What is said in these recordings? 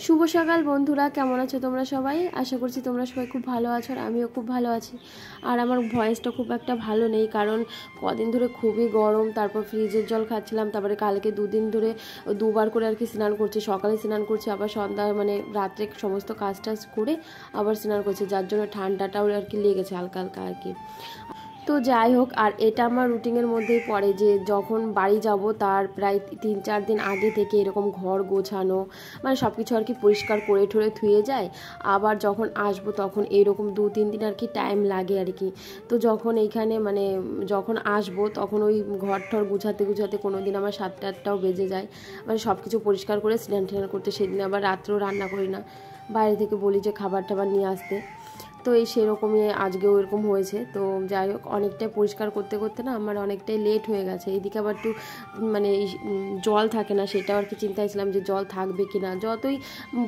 শুভ সকাল বন্ধুরা, কেমন আছো তোমরা সবাই? আশা করছি তোমরা সবাই খুব ভালো আছো আর আমিও খুব ভালো আছি। আর আমার ভয়েসটা খুব একটা ভালো নেই, কারণ কদিন ধরে খুবই গরম, তারপর ফ্রিজের জল খাচ্ছিলাম, তারপরে কালকে দুদিন ধরে দুবার করে আর কি স্নান করছি। সকালে স্নান করছি, আবার সন্ধ্যা মানে রাত্রে সমস্ত কাজ টাজ করে আবার স্নান করছি, যার জন্য ঠান্ডাটাও আর কি লেগেছে হালকা হালকা আর কি। তো যাই হোক, আর এটা আমার রুটিনের মধ্যেই পড়ে যে যখন বাড়ি যাব তার প্রায় 3-4 দিন আগে থেকে এরকম ঘর গোছানো, মানে সব কিছু আর কি পরিষ্কার করে ঠরে ধুয়ে যায়। আবার যখন আসবো তখন এইরকম 2-3 দিন আর কি টাইম লাগে আর কি। তো যখন এইখানে মানে যখন আসবো তখন ওই ঘর ঠর গুছাতে গুছাতে কোনো দিন আমার 7টা-8টাও বেজে যায়, মানে সব কিছু পরিষ্কার করে স্নান টান করতে। সেদিন আবার রাত্রেও রান্না করি না, বাইরে থেকে বলি যে খাবার টাবার নিয়ে আসতে। তো এই সেরকমই আজকেও এরকম হয়েছে। তো যাই হোক, অনেকটাই পরিষ্কার করতে করতে না আমার অনেকটাই লেট হয়ে গেছে। এইদিকে আবার একটু মানে জল থাকে না, সেটাও আর কি চিন্তায় ছিলাম যে জল থাকবে কি না। যতই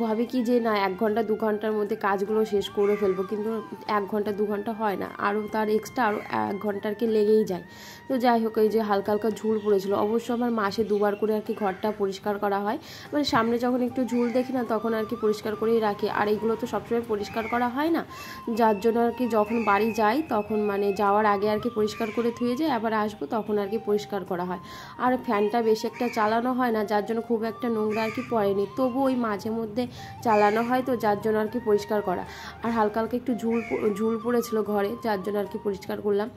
ভাবি কি যে না 1 ঘন্টা 2 ঘন্টার মধ্যে কাজগুলো শেষ করে ফেলবো, কিন্তু 1 ঘন্টা 2 ঘন্টা হয় না, আরও তার এক্সট্রা আরও 1 ঘন্টা আর কি লেগেই যায়। তো যাই হোক, এই যে হালকা হালকা ঝুল পড়েছিল। অবশ্য আমার মাসে 2বার করে আর কি ঘরটা পরিষ্কার করা হয়, মানে সামনে যখন একটু ঝুল দেখি না তখন আর কি পরিষ্কার করেই রাখি। আর এইগুলো তো সবসময় পরিষ্কার করা হয় না, যার জন্য আর কি যখন বাড়ি যাই তখন মানে যাওয়ার আগে আর কি পরিষ্কার করে ধুয়ে যাই, আবার আসবো তখন আর কি পরিষ্কার করা হয়। আর ফ্যানটা বেশি একটা চালানো হয় না, যার জন্য খুব একটা নোংরা আর কি পড়েনি, তবু ওই মাঝে মধ্যে চালানো হয়, তো যার জন্য আর কি পরিষ্কার করা। আর হালকা হালকা একটু ঝুল পড়েছিল ঘরে, যার জন্য আর কি পরিষ্কার করলাম।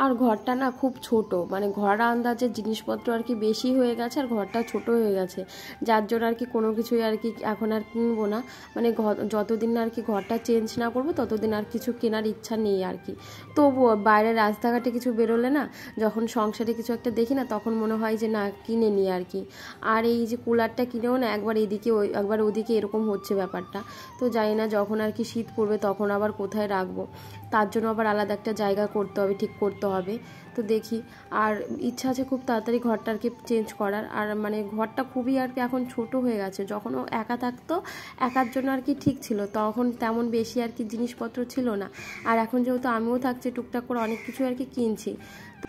আর ঘরটা না খুব ছোট, মানে ঘর আন্দাজে জিনিসপত্র আর কি বেশি হয়ে গেছে, আর ঘরটা ছোট হয়ে গেছে, যার জন্য আর কি কোনো কিছুই আর কি এখন আর কিনবো না। মানে যতদিন না আর কি ঘরটা চেঞ্জ না করবো ততদিন আর কিছু কেনার ইচ্ছা নেই আর কি। তবুও বাইরে রাস্তাঘাটে কিছু বেরোলে না, যখন সংসারে কিছু একটা দেখি না তখন মনে হয় যে না কিনে নিই আর কি। আর এই যে কুলারটা কিনেও না একবার এদিকে একবার ওদিকে এরকম হচ্ছে ব্যাপারটা। তো জানি না যখন আর কি শীত পড়বে তখন আবার কোথায় রাখবো, তার জন্য আবার আলাদা একটা জায়গা করতে হবে, ঠিক করতে হবে। তো দেখি, আর ইচ্ছা আছে খুব তাড়াতাড়ি ঘরটা আর কি চেঞ্জ করার। আর মানে ঘরটা খুবই আর কি এখন ছোট হয়ে গেছে। যখন ও একা থাকতো, একার জন্য আর কি ঠিক ছিল, তখন তেমন বেশি আর কি জিনিসপত্র ছিল না। আর এখন যেহেতু আমিও থাকছি, টুকটাক করে অনেক কিছু আর কি কিনছি।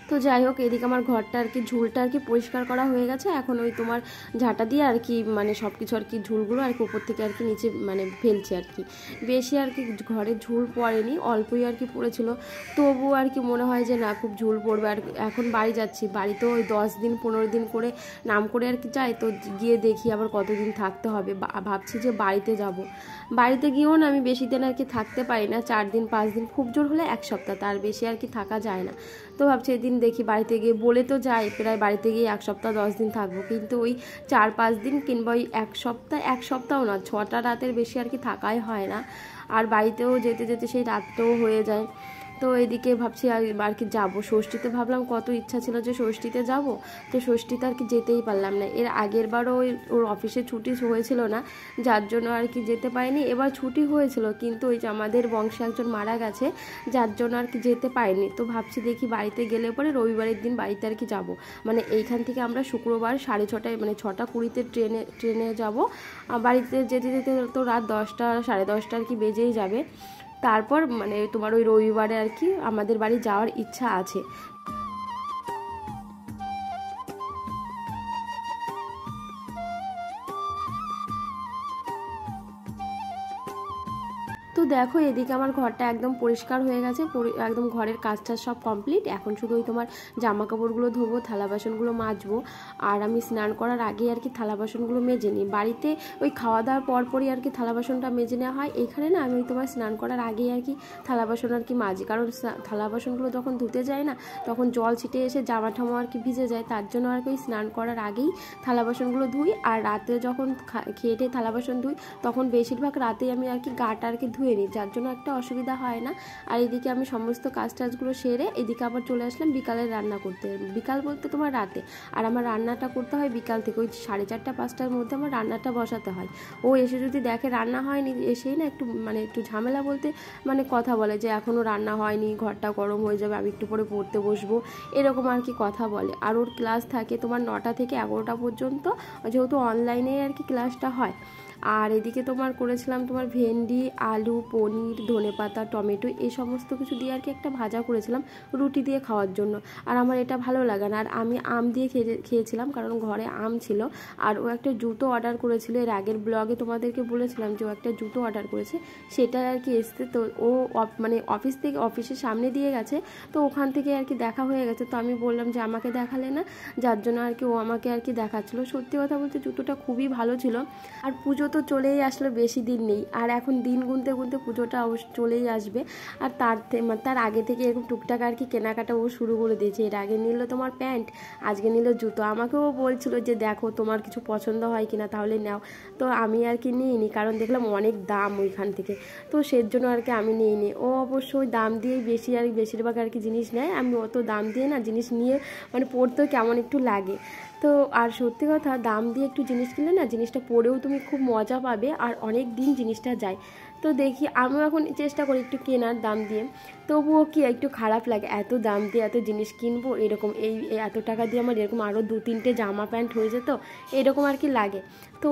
তো যাই হোক, এদিকে আমার ঘরটা আর কি ঝুলটা আর কি পরিষ্কার করা হয়ে গেছে। এখন ওই তোমার ঝাঁটা দিয়ে আর কি মানে সব কিছু আর কি ঝুলগুলো আর কি উপর থেকে আর কি নিচে মানে ফেলছে আর কি। বেশি আর কি ঘরে ঝুল পড়েনি, অল্পই আর কি পড়েছিল, তবু আর কি মনে হয় যে না খুব ঝুল পড়বে। আর এখন বাড়ি যাচ্ছি, বাড়িতে ওই 10 দিন 15 দিন করে নাম করে আর কি যাই, তো গিয়ে দেখি আবার কতদিন থাকতে হবে। ভাবছি যে বাড়িতে যাব। বাড়িতে গিয়েও না আমি বেশি দিন আর কি থাকতে পারি না, 4 দিন 5 দিন, খুব জোর হলে 1 সপ্তাহ, তার বেশি আর কি থাকা যায় না। তো ভাবছি এদিন দেখি বাড়িতে গিয়ে, বলে তো যাই প্রায় বাড়িতে গিয়ে 1 সপ্তাহ 10 দিন থাকবো, কিন্তু ওই 4-5 দিন কিংবা ওই 1 সপ্তাহ না, 6টা রাতের বেশি আর কি থাকাই হয় না। আর বাড়িতেও যেতে যেতে সেই রাতটাও হয়ে যায়। তো এদিকে ভাবছি আর কি যাবো ষষ্ঠীতে, ভাবলাম কত ইচ্ছা ছিল যে ষষ্ঠীতে যাব, তো ষষ্ঠীতে আর কি যেতেই পারলাম না। এর আগের বারও ওর অফিসে ছুটি হয়েছিল না, যার জন্য আর কি যেতে পারিনি। এবার ছুটি হয়েছিল, কিন্তু ওই যে আমাদের বংশে একজন মারা গেছে, যার জন্য আর কি যেতে পারিনি। তো ভাবছি দেখি বাড়িতে গেলে পরে রবিবারের দিন বাড়িতে আর কি যাব। মানে এইখান থেকে আমরা শুক্রবার 6:30 মানে 6:20 ট্রেনে যাব। বাড়িতে যেতে যেতে তো রাত 10টা 10:30 আর কি বেজেই যাবে। তারপর মানে তোমার ওই রবিবারে আর কি আমাদের বাড়ি যাওয়ার ইচ্ছা আছে। তো দেখো, এদিকে আমার ঘরটা একদম পরিষ্কার হয়ে গেছে, একদম ঘরের কাজটা সব কমপ্লিট। এখন শুধু ওই তোমার জামা কাপড়গুলো ধোবো, থালা বাসনগুলো মাজবো। আর আমি স্নান করার আগেই আর কি থালা বাসনগুলো মেজে নিই। বাড়িতে ওই খাওয়া দাওয়ার পরপরই আর কি থালা বাসনটা মেজে নেওয়া হয়। এখানে না আমি ওই তোমার স্নান করার আগেই আর কি থালা বাসন আর কি মাজি, কারণ থালা বাসনগুলো যখন ধুতে যায় না তখন জল ছিটে এসে জামা ঠামা আর কি ভিজে যায়, তার জন্য আর কি ওই স্নান করার আগেই থালা বাসনগুলো ধুই। আর রাতে যখন খেয়ে থালা বাসন ধুই তখন বেশিরভাগ রাতেই আমি আর কি গাটা আর কি ধুয়ে নিই। নিই, যার জন্য একটা অসুবিধা হয় না। আর এদিকে আমি সমস্ত কাজ টাজগুলো সেরে এদিকে আবার চলে আসলাম বিকালে রান্না করতে। বিকাল বলতে তোমার রাতে, আর আমার রান্নাটা করতে হয় বিকাল থেকে, ওই 4:30 5টার মধ্যে আমার রান্নাটা বসাতে হয়। ও এসে যদি দেখে রান্না হয়নি, এসেই না একটু ঝামেলা বলতে কথা বলে যে এখনও রান্না হয়নি, ঘরটা গরম হয়ে যাবে, আমি একটু পরে পড়তে বসবো, এরকম কথা বলে। আর ওর ক্লাস থাকে তোমার 9টা থেকে 11টা পর্যন্ত, যেহেতু অনলাইনে ক্লাসটা হয়। আর এদিকে তোমার করেছিলাম তোমার ভেন্ডি, আলু, পনির, ধনেপাতা, টমেটো এই সমস্ত কিছু দিয়ে একটা ভাজা করেছিলাম রুটি দিয়ে খাওয়ার জন্য। আর আমার এটা ভালো লাগে না, আর আমি আম দিয়ে খেয়েছিলাম, কারণ ঘরে আম ছিল। আর ও একটা জুতো অর্ডার করেছিল, এর আগের ব্লগে তোমাদেরকে বলেছিলাম যে ও একটা জুতো অর্ডার করেছে, সেটা এসছে। তো ও অফিসের সামনে দিয়ে গেছে, তো ওখান থেকে দেখা হয়ে গেছে। তো আমি বললাম যে আমাকে দেখালে না, যার জন্য ও আমাকে দেখাচ্ছিলো। সত্যি কথা বলতে জুতোটা খুবই ভালো ছিল। আর পুজো তো চলেই আসলো, বেশি দিন নেই, আর এখন দিন গুনতে গুনতে পুজোটা চলেই আসবে। আর তার আগে থেকে এরকম টুকটাক কেনাকাটা ও শুরু করে দিয়েছে। এর আগে নিল তোমার প্যান্ট, আজকে নিল জুতো। আমাকেও বলছিল যে দেখো তোমার কিছু পছন্দ হয় কিনা, তাহলে নাও। তো আমি নিইনি, কারণ দেখলাম অনেক দাম ওইখান থেকে, তো সের জন্য আমি নিইনি। ও অবশ্যই দাম দিয়েই বেশিরভাগ জিনিস নেয়। আমি অত দাম দিয়ে না জিনিস নিয়ে পড়তেও কেমন একটু লাগে। তো আর সত্যি কথা, দাম দিয়ে একটু জিনিস কিনলে না জিনিসটা পরেও তুমি খুব মজা পাবে, আর অনেক দিন জিনিসটা যায়। তো দেখি আমিও এখন চেষ্টা করি একটু কেনার দাম দিয়ে, তবুও একটু খারাপ লাগে, এত দাম দিয়ে এত জিনিস কিনবো, এরকম এত টাকা দিয়ে আমার এরকম আরও 2-3টে জামা প্যান্ট হয়ে যেত, এরকম লাগে। তো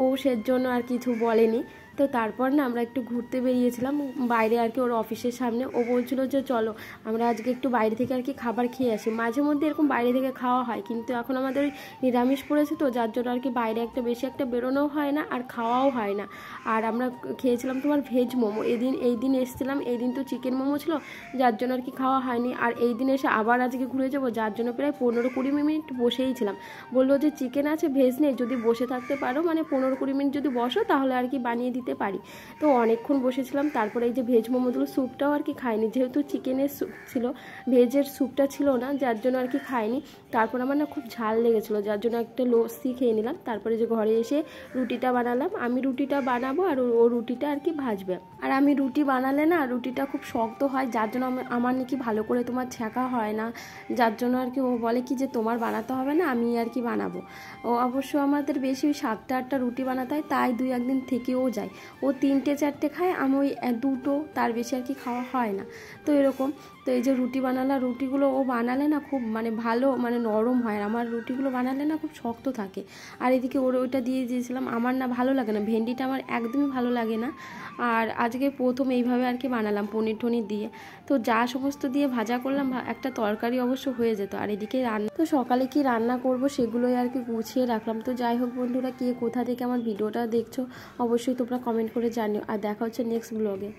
ও সের জন্য কিছু বলেনি। তো তারপর না আমরা একটু ঘুরতে বেরিয়েছিলাম বাইরে ওর অফিসের সামনে। ও বলছিল যে চলো আমরা আজকে একটু বাইরে থেকে খাবার খেয়ে আসি। মাঝে মধ্যে এরকম বাইরে থেকে খাওয়া হয়, কিন্তু এখন আমাদের নিরামিষ পড়েছে, তো যার জন্য বাইরে বেশি বেরোনোও হয় না আর খাওয়াও হয় না। আর আমরা খেয়েছিলাম তোমার ভেজ মোমো। এই দিন এসেছিলাম, এই দিন তো চিকেন মোমো ছিল, যার জন্য খাওয়া হয়নি। আর এই দিন এসে আবার আজকে ঘুরে যাবো, যার জন্য প্রায় 15-20 মিনিট বসেই ছিলাম। বললো যে চিকেন আছে, ভেজ নেই, যদি বসে থাকতে পারো 15-20 মিনিট যদি বসো তাহলে বানিয়ে দিতে পারি। তো অনেকক্ষণ বসেছিলাম। তারপরে এই যে ভেজ মোমোগুলো, স্যুপটাও খাইনি, যেহেতু চিকেনের স্যুপ ছিল, ভেজের স্যুপটা ছিল না, যার জন্য খাইনি। তারপর আমার না খুব ঝাল লেগেছিলো, যার জন্য একটা লস্যি খেয়ে নিলাম। তারপরে যে ঘরে এসে রুটিটা বানালাম, আমি রুটিটা বানাবো আর ও রুটিটা ভাজবে। আর আমি রুটি বানালে না রুটিটা খুব শক্ত হয়, যার জন্য আমার নাকি ভালো করে তোমার ছ্যাঁকা হয় না, যার জন্য ও বলে যে তোমার বানাতে হবে না, আমি বানাবো। ও অবশ্য আমাদের বেশি 7-8টা রুটি বানাতে হয়, তাই 2-1 দিন থেকেও যায়। ও 3-4টে খায়, আমি ওই 2টো, তার বেশি খাওয়া হয় না। তো এরকম। তো এই যে রুটি বানালা, রুটিগুলো ও বানালে না খুব ভালো নরম হয়, আর আমার রুটিগুলো বানালে না খুব শক্ত থাকে। আর এদিকে ওইটা দিয়ে দিয়েছিলাম। আমার না ভালো লাগে না, ভেন্ডিটা আমার একদমই ভালো লাগে না। আর আজকে প্রথম এইভাবে বানালাম পনির টনির দিয়ে। তো যা সমস্ত দিয়ে ভাজা করলাম, একটা তরকারি অবশ্য হয়ে যেত। আর এদিকে রান্না, তো সকালে কি রান্না করব সেগুলোই গুছিয়ে রাখলাম। তো যাই হোক বন্ধুরা, কে কোথা থেকে আমার ভিডিওটা দেখছো অবশ্যই তোমরা কমেন্ট করে জানিও। আর দেখা হচ্ছে নেক্সট ব্লগে।